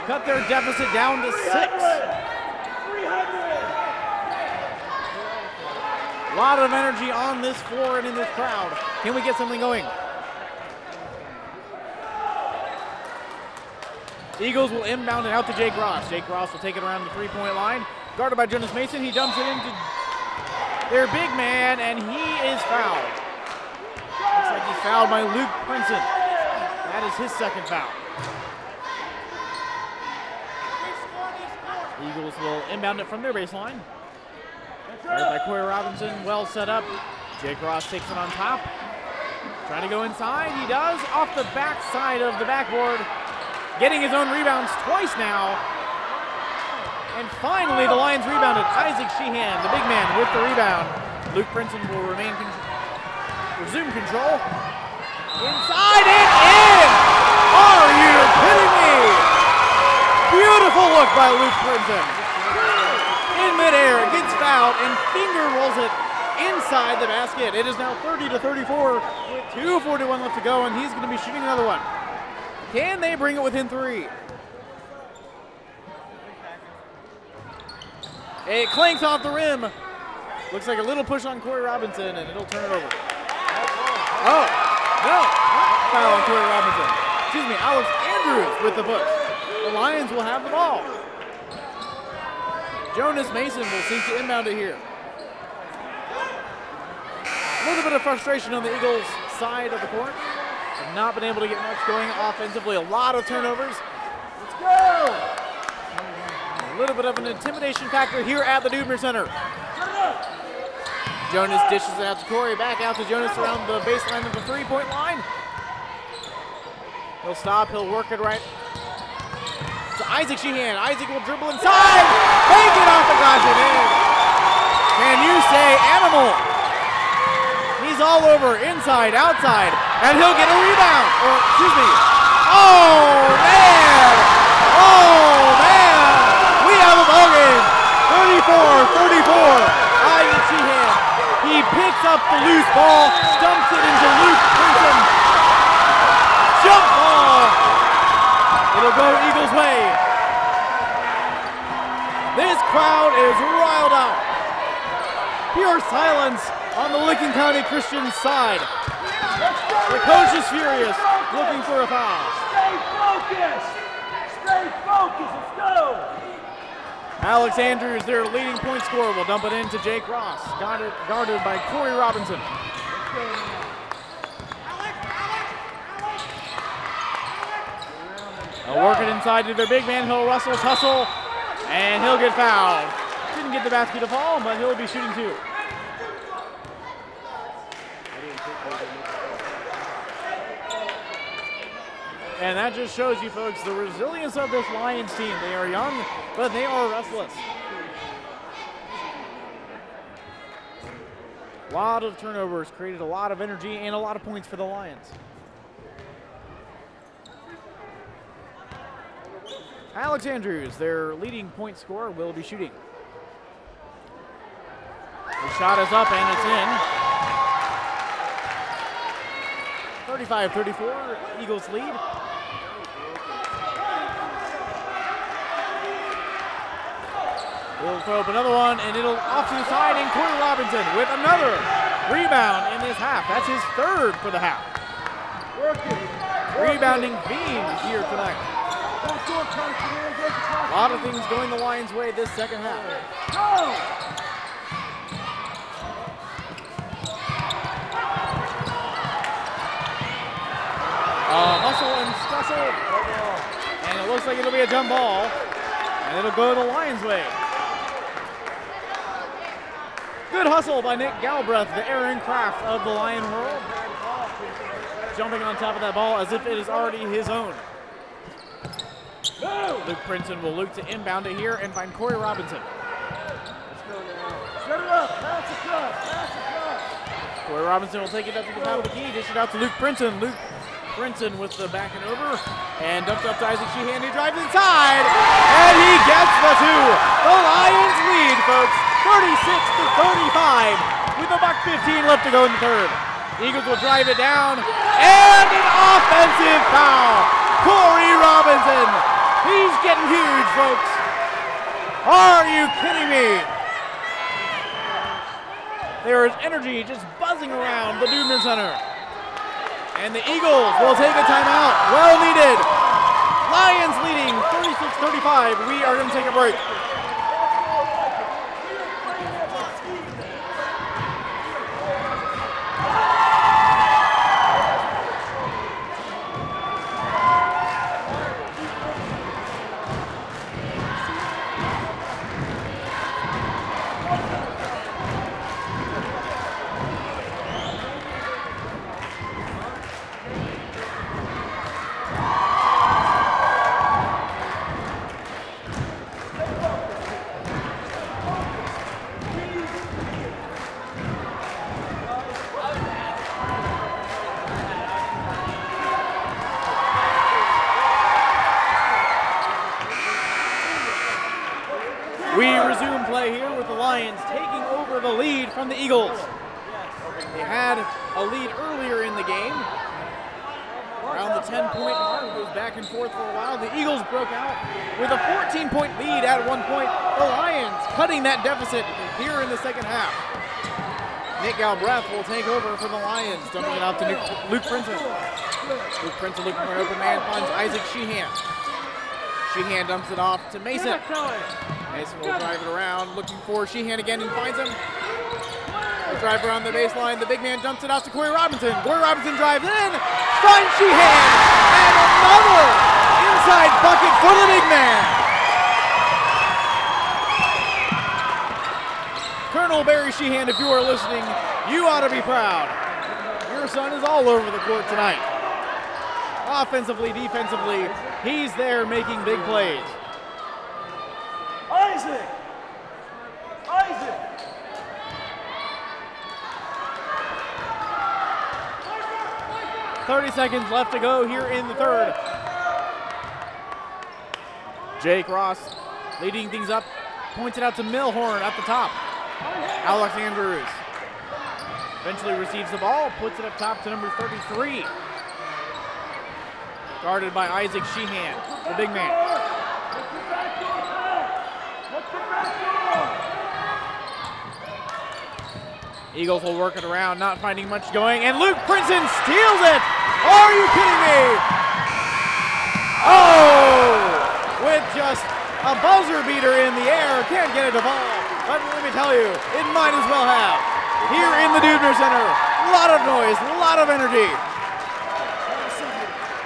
cut their deficit down to 6. A lot of energy on this floor and in this crowd. Can we get something going? Eagles will inbound it out to Jake Ross. Jake Ross will take it around the three-point line. Guarded by Jonas Mason. He dumps it into their big man, and he is fouled. Looks like he's fouled by Luke Princeton. That is his second foul. Eagles will inbound it from their baseline. Guarded by Corey Robinson, well set up. Jake Ross takes it on top. Trying to go inside, he does. Off the back side of the backboard. Getting his own rebounds twice now. And finally the Lions rebounded. Isaac Sheehan, the big man, with the rebound. Luke Princeton will resume control. Inside and in! Are you kidding me? Beautiful look by Luke Princeton. In midair, gets fouled and finger rolls it inside the basket. It is now 30-34 with 2:41 left to go, and he's going to be shooting another one. Can they bring it within 3? It clanks off the rim. Looks like a little push on Corey Robinson, and it'll turn it over. Oh, no, not foul on Corey Robinson. Excuse me, Alex Andrews with the push. The Lions will have the ball. Jonas Mason will seek to inbound it here. A little bit of frustration on the Eagles' side of the court. Have not been able to get much going offensively. A lot of turnovers. Let's go! A little bit of an intimidation factor here at the Dubner Center. Jonas dishes it out to Corey. Back out to Jonas around the baseline of the three-point line. He'll stop. He'll work it right to Isaac Sheehan. Isaac will dribble inside. Take it off the glass and in. Can you say animal? He's all over, inside, outside, and he'll get a rebound. Or, excuse me. Oh, man. Oh, man. We have a ball game. 34-34. Isaac Sheehan. He picks up the loose ball, dumps it into Luke Princeton. Jump ball. It'll go Eagles' way. This crowd is riled up. Pure silence on the Licking County Christian side. The coach is furious, looking for a foul. Stay focused. Stay focused. Let's go. Alex Andrews, their leading point scorer, will dump it into Jake Ross, guarded by Corey Robinson. They'll work it inside to their big man. He'll hustle, and he'll get fouled. Didn't get the basket to fall, but he'll be shooting 2. And that just shows you folks the resilience of this Lions team. They are young, but they are restless. A lot of turnovers created a lot of energy and a lot of points for the Lions. Alex Andrews, their leading point scorer, will be shooting. The shot is up and it's in. 35-34, Eagles lead. We'll throw up another one, and it'll off to the side, and Corey Robinson with another rebound in this half. That's his 3rd for the half. Rebounding fiend here tonight. A lot of things going the Lions' way this second half. Hustle and scuffle, and it looks like it'll be a dumb ball, and it'll go the Lions' way. Good hustle by Nick Galbraith, the Aaron Kraft of the Lion world. Jumping on top of that ball as if it is already his own. Luke Princeton will look to inbound it here and find Corey Robinson. Let's go now. Set it up. Pass it up. Pass it up. Corey Robinson will take it up to the top of the key. Dish it out to Luke Princeton. Luke Princeton with the back and over. And dumped up to Isaac Sheehan. He drives inside. And he gets the 2. The Lions lead, folks. 36-35 with about 15 left to go in the 3rd. Eagles will drive it down, and an offensive foul. Corey Robinson He's getting huge, folks. Are you kidding me? There is energy just buzzing around the Dubner Center. And the Eagles will take a timeout. Well needed. Lions leading 36-35. We are going to take a break. We resume play here with the Lions taking over the lead from the Eagles. They had a lead earlier in the game. Around the 10-point mark, it was back and forth for a while. The Eagles broke out with a 14-point lead at one point. The Lions cutting that deficit here in the second half. Nick Galbraith will take over for the Lions, dumping it out to Luke Princeton. Luke Princeton looking for an open man, finds Isaac Sheehan. Sheehan dumps it off to Mason. Mason will drive it around, looking for Sheehan again and finds him. He'll drive around the baseline. The big man dumps it out to Corey Robinson. Corey Robinson drives in, finds Sheehan, and another inside bucket for the big man. Colonel Barry Sheehan, if you are listening, you ought to be proud. Your son is all over the court tonight. Offensively, defensively, he's there making big plays. Isaac! Isaac! "30 seconds left to go here in the third. Jake Ross leading things up, points it out to Milhorn at the top. Alex Andrews eventually receives the ball, puts it up top to number 33. Guarded by Isaac Sheehan, the big man. Eagles will work it around, not finding much going, and Luke Princeton steals it! Are you kidding me? Oh! With just a buzzer beater in the air, can't get it to fall. But let me tell you, it might as well have. Here in the Dubner Center, a lot of noise, a lot of energy.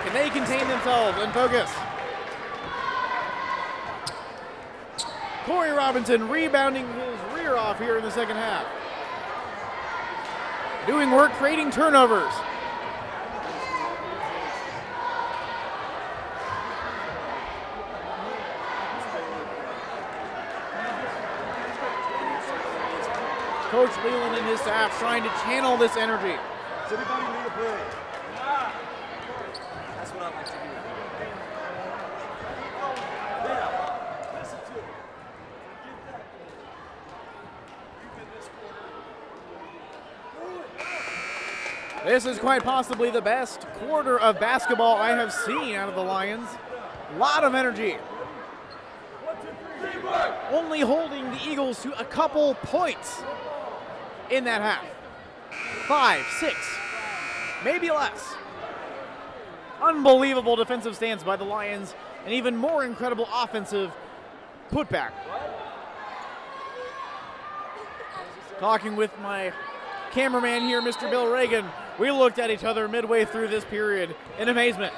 Can they contain themselves and focus? Corey Robinson rebounding his rear off here in the second half. Doing work, creating turnovers. Coach Leland and his staff trying to channel this energy. Does anybody need a play? That's what I like to do. Yeah. Listen to it. Get that. You win this quarter. This is quite possibly the best quarter of basketball I have seen out of the Lions. A lot of energy. Only holding the Eagles to a couple points in that half. 5, 6, maybe less. Unbelievable defensive stance by the Lions, and even more incredible offensive putback. Talking with my cameraman here, Mr. Bill Reagan, we looked at each other midway through this period in amazement.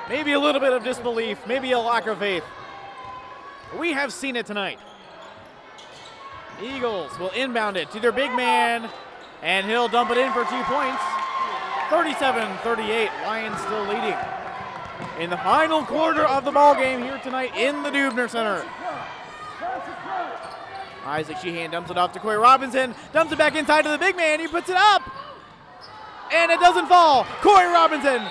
Maybe a little bit of disbelief, maybe a lack of faith. We have seen it tonight. Eagles will inbound it to their big man, and he'll dump it in for 2 points. 37-38, Lions still leading. In the final quarter of the ball game here tonight in the Dubner Center. Isaac Sheehan dumps it off to Corey Robinson, dumps it back inside to the big man, he puts it up, and it doesn't fall. Corey Robinson,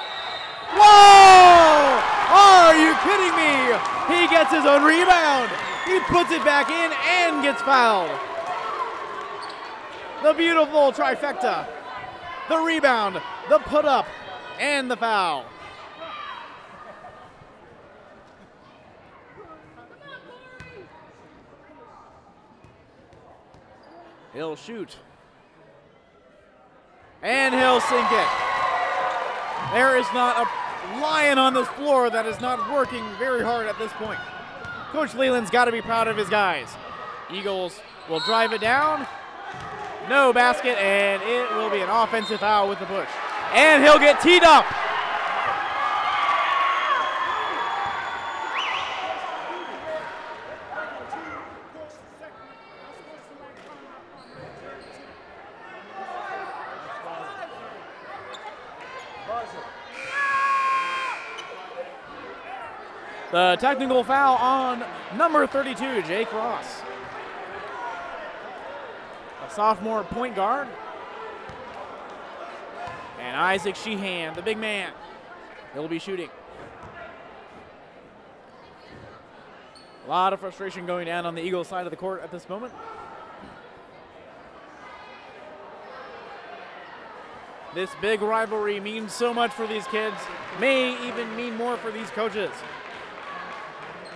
whoa! Are you kidding me? He gets his own rebound. He puts it back in and gets fouled. The beautiful trifecta. The rebound, the put up, and the foul. He'll shoot. And he'll sink it. There is not a lion on this floor that is not working very hard at this point. Coach Leland's got to be proud of his guys. Eagles will drive it down. No basket, and it will be an offensive foul with the push. And he'll get teed up. The technical foul on number 32, Jake Ross. A sophomore point guard. And Isaac Sheehan, the big man, he'll be shooting. A lot of frustration going down on the Eagles side of the court at this moment. This big rivalry means so much for these kids, may even mean more for these coaches.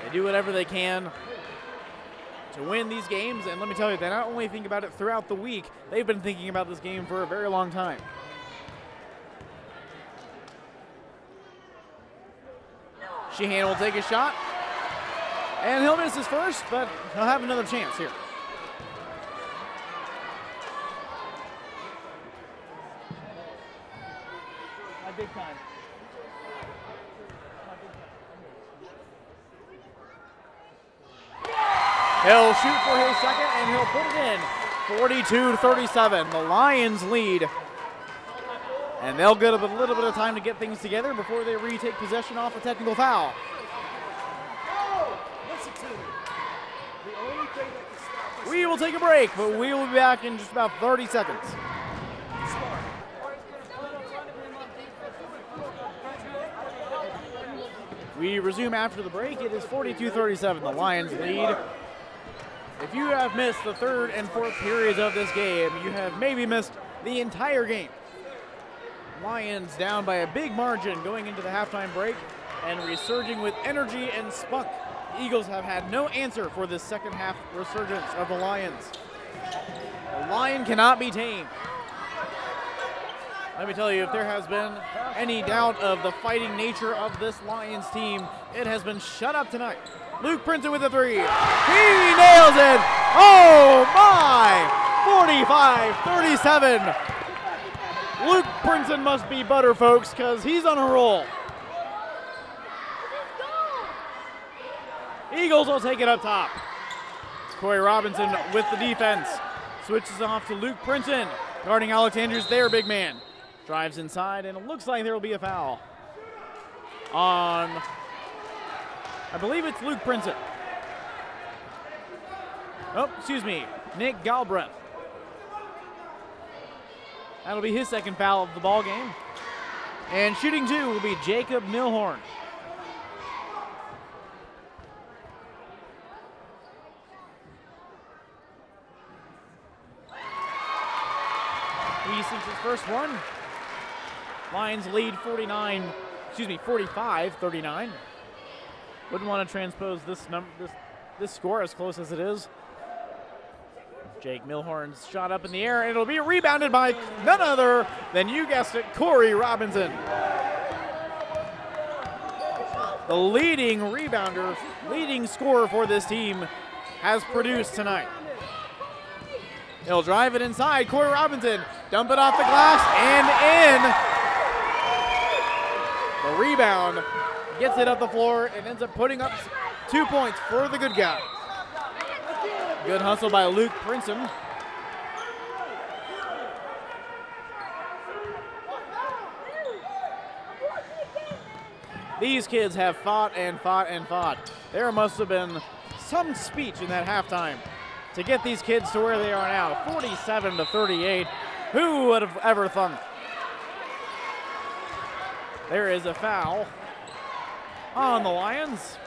They do whatever they can to win these games, and let me tell you, they not only think about it throughout the week, they've been thinking about this game for a very long time. Sheehan will take a shot, and he'll miss his first, but he'll have another chance here. Big time. He'll shoot for his second, and he'll put it in. 42-37. The Lions lead. And they'll get a little bit of time to get things together before they retake possession off a technical foul. We will take a break, but we will be back in just about 30 seconds. We resume after the break. It is 42-37. The Lions lead. If you have missed the third and fourth periods of this game, you have maybe missed the entire game. Lions down by a big margin going into the halftime break and resurging with energy and spunk. The Eagles have had no answer for this second half resurgence of the Lions. The Lion cannot be tamed. Let me tell you, if there has been any doubt of the fighting nature of this Lions team, it has been shut up tonight. Luke Princeton with the three. He nails it. Oh my! 45-37. Luke Princeton must be butter, folks, because he's on a roll. Eagles will take it up top. Corey Robinson with the defense. Switches off to Luke Princeton. Guarding Alex Andrews, their big man. Drives inside, and it looks like there will be a foul on, I believe it's Luke Princeton. Oh, excuse me, Nick Galbraith. That'll be his second foul of the ball game. And shooting two will be Jacob Milhorn. He sinks his first one. Lions lead 45-39. Wouldn't want to transpose this score as close as it is. Jake Milhorn's shot up in the air, and it'll be rebounded by none other than, you guessed it, Corey Robinson. The leading rebounder, leading scorer for this team has produced tonight. He'll drive it inside. Corey Robinson, dump it off the glass and in. The rebound gets it up the floor and ends up putting up 2 points for the good guy. Good hustle by Luke Princeton. These kids have fought and fought and fought. There must have been some speech in that halftime to get these kids to where they are now. 47-38. Who would have ever thunk? There is a foul on the Lions.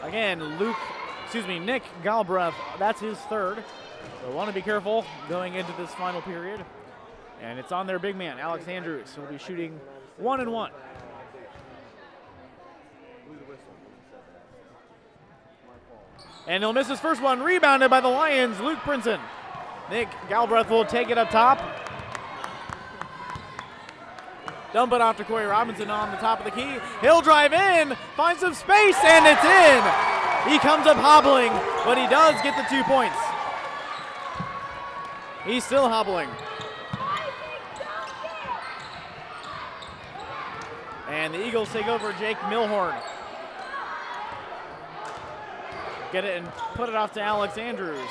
Again, Nick Galbraith, that's his third. So want to be careful going into this final period. And it's on their big man, Alex Andrews. He'll be shooting 1-1. And he'll miss his first one, rebounded by the Lions, Luke Princeton. Nick Galbraith will take it up top. Dump it off to Corey Robinson on the top of the key. He'll drive in, find some space, and it's in. He comes up hobbling, but he does get the 2 points. He's still hobbling. And the Eagles take over Jake Milhorn. Get it and put it off to Alex Andrews.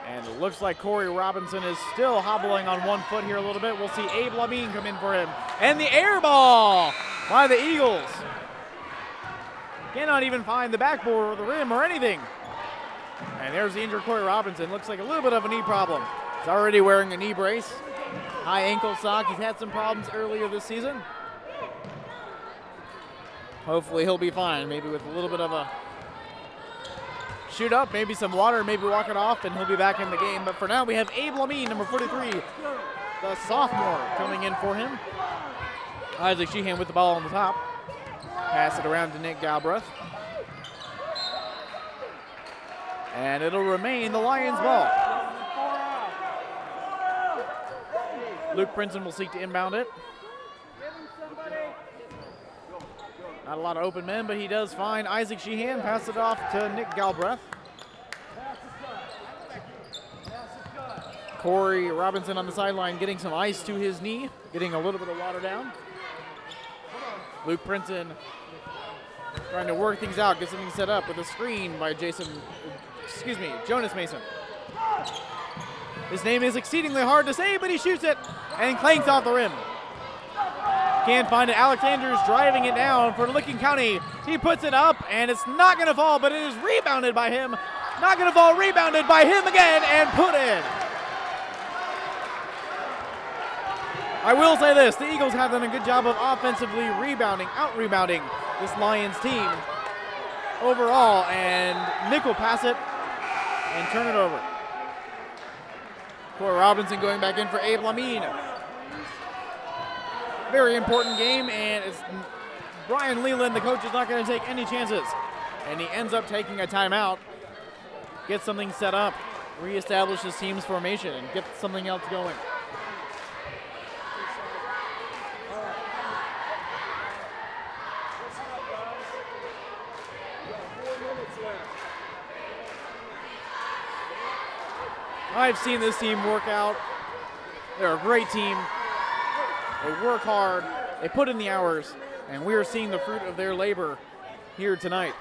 And it looks like Corey Robinson is still hobbling on 1 foot here a little bit. We'll see Abe Lamine come in for him. And the air ball by the Eagles. Cannot even find the backboard or the rim or anything. And there's the injured Corey Robinson. Looks like a little bit of a knee problem. He's already wearing a knee brace. High ankle sock. He's had some problems earlier this season. Hopefully he'll be fine. Maybe with a little bit of a shoot up, maybe some water, maybe walk it off, and he'll be back in the game. But for now, we have Abe Lamine, number 43, the sophomore, coming in for him. Isaac Sheehan with the ball on the top. Pass it around to Nick Galbraith. And it'll remain the Lions' ball. Luke Princeton will seek to inbound it. Not a lot of open men, but he does find Isaac Sheehan. Pass it off to Nick Galbraith. Corey Robinson on the sideline getting some ice to his knee, getting a little bit of water down. Luke Princeton trying to work things out, get something set up with a screen by Jonas Mason. His name is exceedingly hard to say, but he shoots it and clanks off the rim. Can't find it. Alex Andrews driving it down for Licking County. He puts it up, and it's not going to fall, but it is rebounded by him. Not going to fall, rebounded by him again, and put in. I will say this, the Eagles have done a good job of offensively out-rebounding this Lions team overall, and Nick will pass it and turn it over. Corey Robinson going back in for Abe Lamine. Very important game, and it's Brian Leland, the coach, is not going to take any chances. And he ends up taking a timeout, gets something set up, reestablish his team's formation, and get something else going. I've seen this team work out. They're a great team. They work hard, they put in the hours, and we are seeing the fruit of their labor here tonight.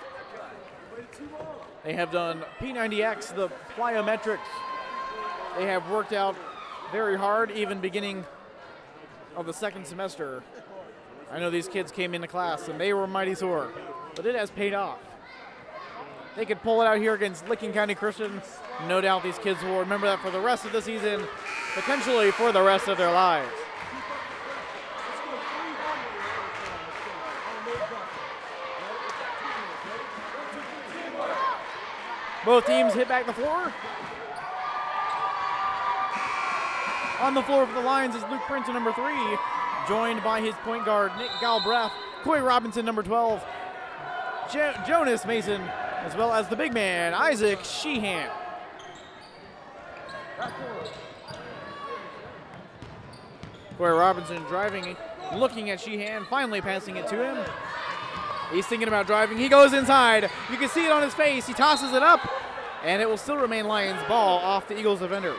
They have done P90X, the plyometrics. They have worked out very hard, even beginning of the second semester. I know these kids came into class and they were mighty sore, but it has paid off. They could pull it out here against Licking County Christian. No doubt these kids will remember that for the rest of the season, potentially for the rest of their lives. Both teams hit back the floor. On the floor for the Lions is Luke Princeton, number 3, joined by his point guard, Nick Galbraith, Corey Robinson, number 12, Jonas Mason, as well as the big man, Isaac Sheehan. Corey Robinson driving, looking at Sheehan, finally passing it to him. He's thinking about driving. He goes inside. You can see it on his face. He tosses it up, and it will still remain Lions ball off the Eagles defender.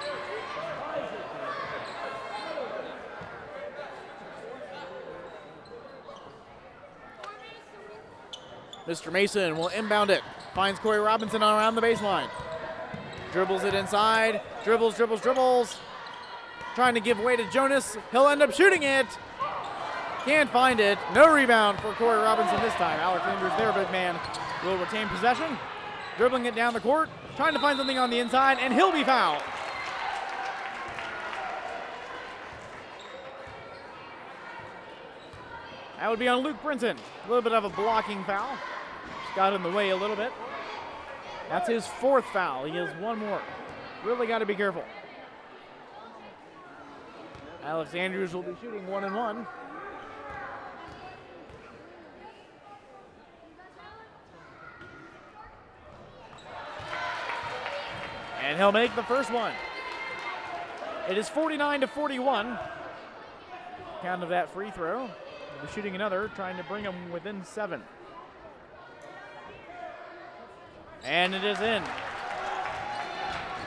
Mr. Mason will inbound it. Finds Corey Robinson around the baseline. Dribbles it inside. Dribbles. Trying to give way to Jonas. He'll end up shooting it. Can't find it. No rebound for Corey Robinson this time. Alex Andrews, their big man, will retain possession. Dribbling it down the court. Trying to find something on the inside, and he'll be fouled. That would be on Luke Princeton. A little bit of a blocking foul. Just got in the way a little bit. That's his 4th foul. He has 1 more. Really got to be careful. Alex Andrews will be shooting 1-1. he'll make the first one. It is 49-41. Count of that free throw. He'll be shooting another, trying to bring him within 7. And it is in.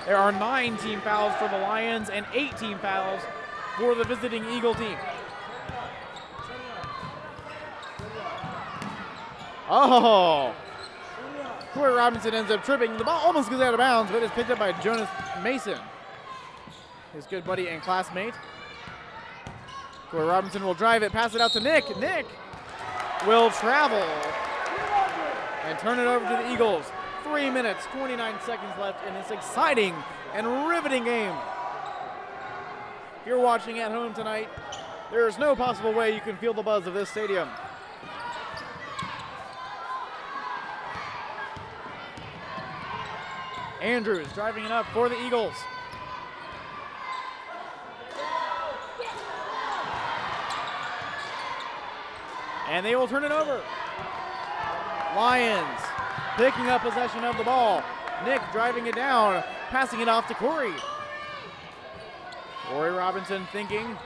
There are 9 team fouls for the Lions and 8 team fouls for the visiting Eagle team. Oh! Corey Robinson ends up tripping. The ball almost goes out of bounds, but it's picked up by Jonas Mason, his good buddy and classmate. Corey Robinson will drive it, pass it out to Nick. Nick will travel and turn it over to the Eagles. 3 minutes, 29 seconds left in this exciting and riveting game. If you're watching at home tonight, there is no possible way you can feel the buzz of this stadium. Andrews driving it up for the Eagles. And they will turn it over. Lions picking up possession of the ball. Nick driving it down, passing it off to Corey. Corey Robinson thinking,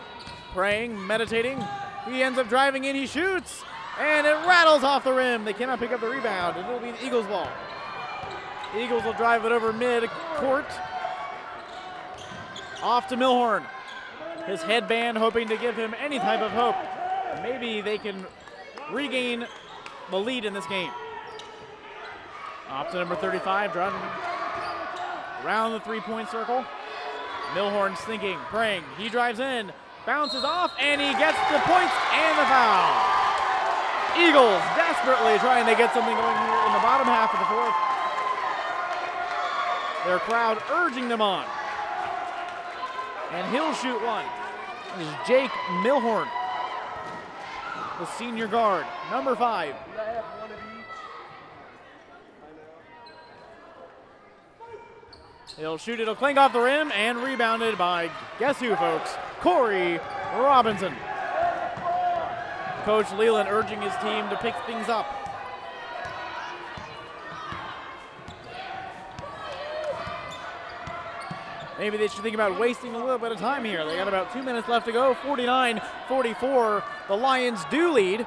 praying, meditating. He ends up driving in, he shoots, and it rattles off the rim. They cannot pick up the rebound. It will be the Eagles' ball. The Eagles will drive it over mid-court. Off to Milhorn. His headband hoping to give him any type of hope. Maybe they can regain the lead in this game. Off to number 35, driving around the three-point circle. Milhorn's thinking, praying. He drives in, bounces off, and he gets the points and the foul. Eagles desperately trying to get something going here in the bottom half of the fourth. Their crowd urging them on. And he'll shoot one. This is Jake Milhorn, the senior guard, number 5. He'll shoot, it'll clink off the rim, and rebounded by, guess who, folks? Corey Robinson. Coach Leland urging his team to pick things up. Maybe they should think about wasting a little bit of time here. They got about 2 minutes left to go, 49-44. The Lions do lead,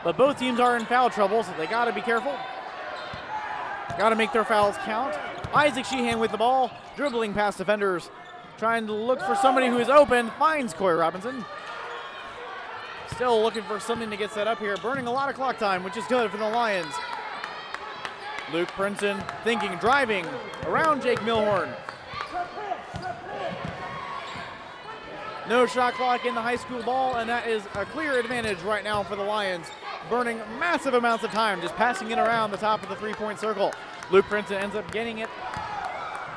but both teams are in foul trouble, so they gotta be careful. Gotta make their fouls count. Isaac Sheehan with the ball, dribbling past defenders, trying to look for somebody who is open, finds Corey Robinson. Still looking for something to get set up here, burning a lot of clock time, which is good for the Lions. Luke Princeton thinking, driving around Jake Milhorn. No shot clock in the high school ball, and that is a clear advantage right now for the Lions, burning massive amounts of time, just passing it around the top of the three-point circle. Luke Princeton ends up getting it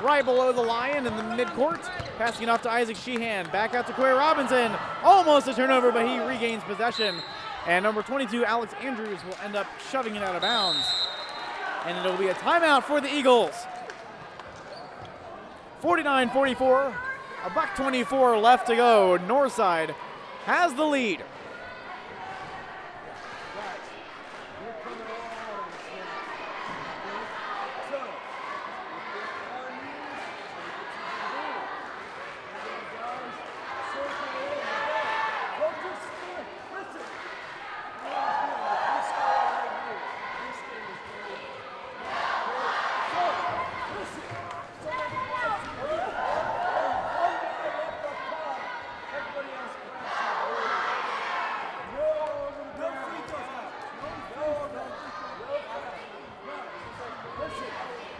right below the Lion in the midcourt, passing it off to Isaac Sheehan, back out to Corey Robinson, almost a turnover, but he regains possession. And number 22, Alex Andrews, will end up shoving it out of bounds. And it'll be a timeout for the Eagles. 49-44. A $1:24 left to go. Northside has the lead.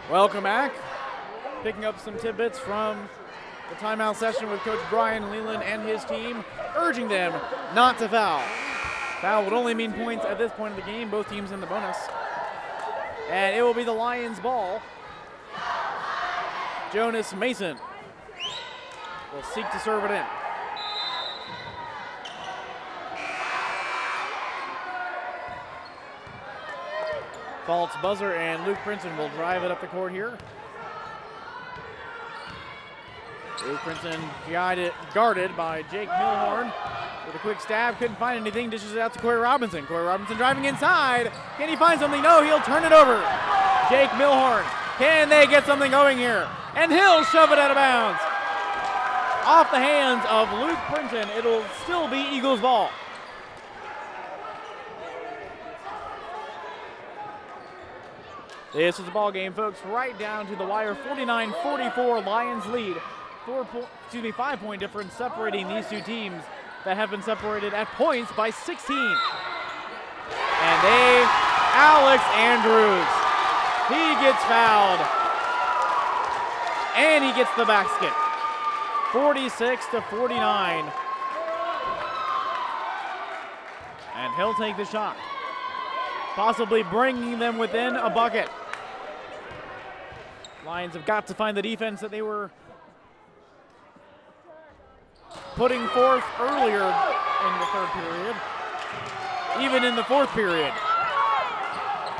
Welcome back. Picking up some tidbits from the timeout session with Coach Brian Leland and his team, urging them not to foul. Foul would only mean points at this point of the game, both teams in the bonus. And it will be the Lions' ball. Jonas Mason will seek to serve it in. False buzzer, and Luke Princeton will drive it up the court here. Luke Princeton guarded by Jake Milhorn with a quick stab. Couldn't find anything. Dishes it out to Corey Robinson. Corey Robinson driving inside. Can he find something? No, he'll turn it over. Jake Milhorn. Can they get something going here? and he'll shove it out of bounds. Off the hands of Luke Printon, it'll still be Eagles ball. This is the ball game, folks, right down to the wire. 49-44, Lions lead. 5-point difference separating these two teams that have been separated at points by 16. And Alex Andrews, he gets fouled. And he gets the basket. 46-49. And he'll take the shot, possibly bringing them within a bucket. Lions have got to find the defense that they were putting forth earlier in the third period, even in the fourth period.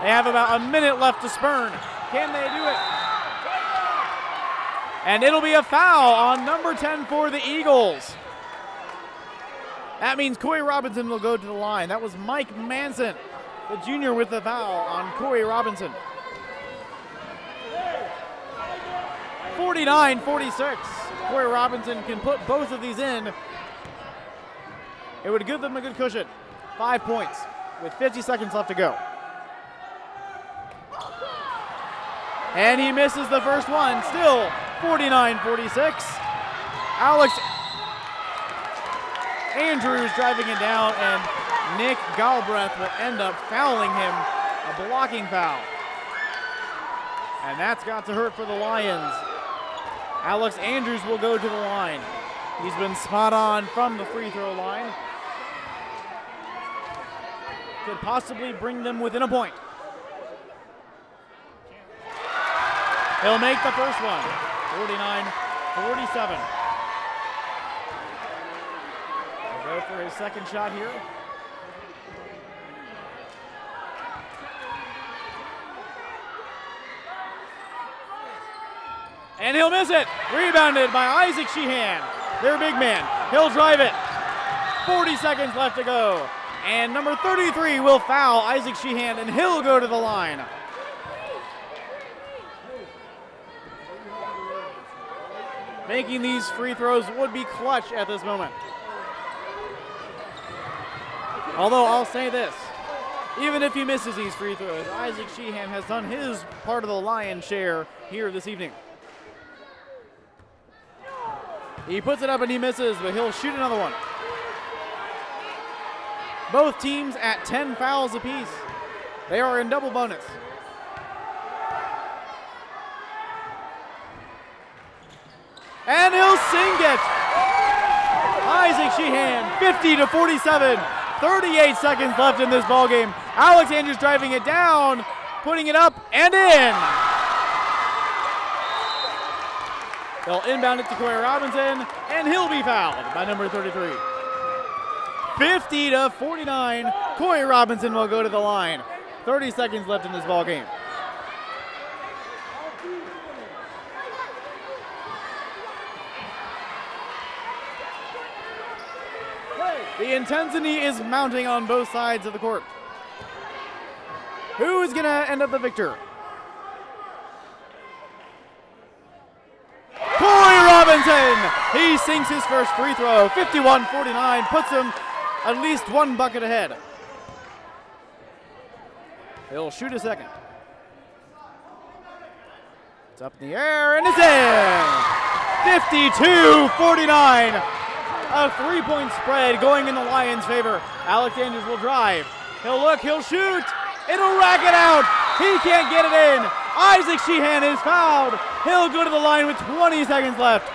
They have about a minute left to spurn. Can they do it? And it'll be a foul on number 10 for the Eagles. That means Corey Robinson will go to the line. That was Mike Manson, the junior, with the foul on Corey Robinson. 49-46. Corey Robinson can put both of these in. It would give them a good cushion. 5 points with 50 seconds left to go. And he misses the first one. Still 49-46. Alex Andrews driving it down, and Nick Galbraith will end up fouling him, a blocking foul. And that's got to hurt for the Lions. Alex Andrews will go to the line. He's been spot on from the free throw line. Could possibly bring them within a point. He'll make the first one. 49-47. He'll go for his second shot here. And he'll miss it. Rebounded by Isaac Sheehan, their big man. He'll drive it. 40 seconds left to go. And number 33 will foul Isaac Sheehan, and he'll go to the line. Making these free throws would be clutch at this moment. Although I'll say this, even if he misses these free throws, Isaac Sheehan has done his part of the lion's share here this evening. He puts it up and he misses, but he'll shoot another one. Both teams at 10 fouls apiece. They are in double bonus. And he'll sink it. Isaac Sheehan, 50-47. 38 seconds left in this ballgame. Alex Andrews driving it down, putting it up and in. They'll inbound it to Corey Robinson, and he'll be fouled by number 33. 50-49. Corey Robinson will go to the line. 30 seconds left in this ball game. The intensity is mounting on both sides of the court. Who is going to end up the victor? Corey Robinson! He sinks his first free throw. 51-49, puts him at least one bucket ahead. He'll shoot a second. It's up in the air, and it's in! 52-49. A three-point spread going in the Lions' favor. Alex Andrews will drive. He'll look, he'll shoot. It'll rack it out. He can't get it in. Isaac Sheehan is fouled. He'll go to the line with 20 seconds left.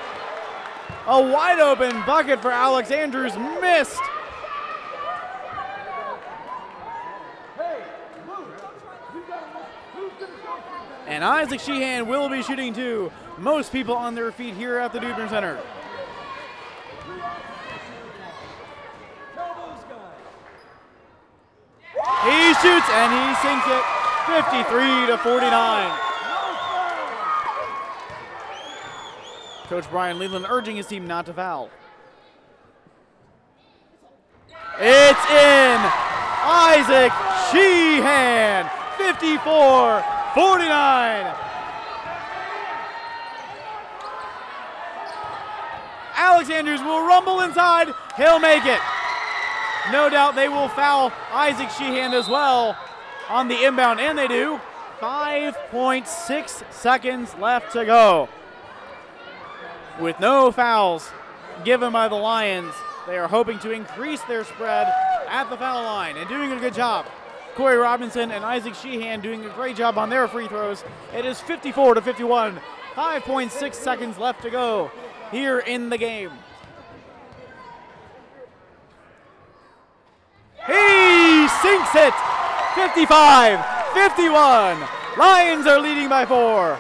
A wide open bucket for Alex Andrews, missed. And Isaac Sheehan will be shooting too. Most people on their feet here at the Dubner Center. He shoots and he sinks it. 53-49. Coach Brian Leland urging his team not to foul. It's in. Isaac Sheehan. 54-49. Alex Andrews will rumble inside. He'll make it. No doubt they will foul Isaac Sheehan as well on the inbound, and they do. 5.6 seconds left to go. With no fouls given by the Lions, they are hoping to increase their spread at the foul line and doing a good job. Corey Robinson and Isaac Sheehan doing a great job on their free throws. It is 54-51. 5.6 seconds left to go here in the game. He sinks it! 55-51. Lions are leading by 4.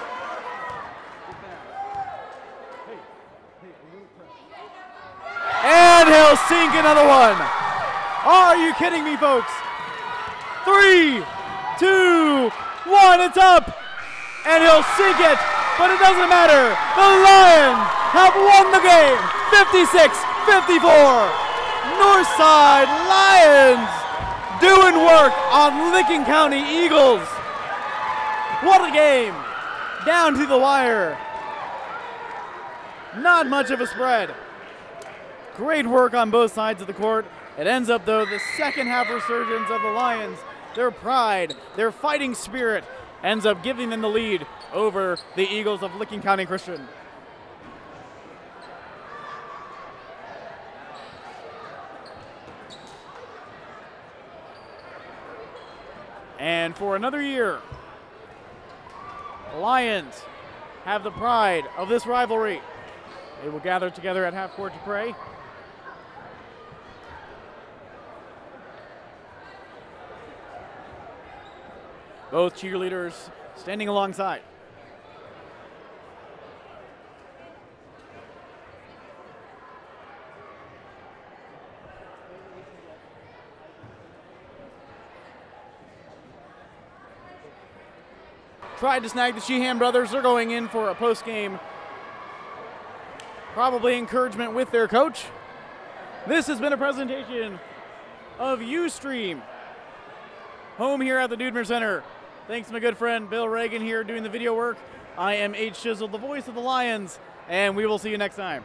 And he'll sink another one. Are you kidding me, folks? 3, 2, 1, it's up. And he'll sink it, but it doesn't matter. The Lions have won the game, 56-54. Northside Lions doing work on Licking County Eagles. What a game. Down to the wire. Not much of a spread. Great work on both sides of the court. It ends up, though, the second half resurgence of the Lions. Their pride, their fighting spirit ends up giving them the lead over the Eagles of Licking County Christian. And for another year, the Lions have the pride of this rivalry. They will gather together at half court to pray. Both cheerleaders standing alongside. Tried to snag the Sheehan brothers. They're going in for a post-game, probably encouragement with their coach. This has been a presentation of Ustream, home here at the Dudmer Center. Thanks to my good friend Bill Reagan here doing the video work. I am H. Chisel, the voice of the Lions, and we will see you next time.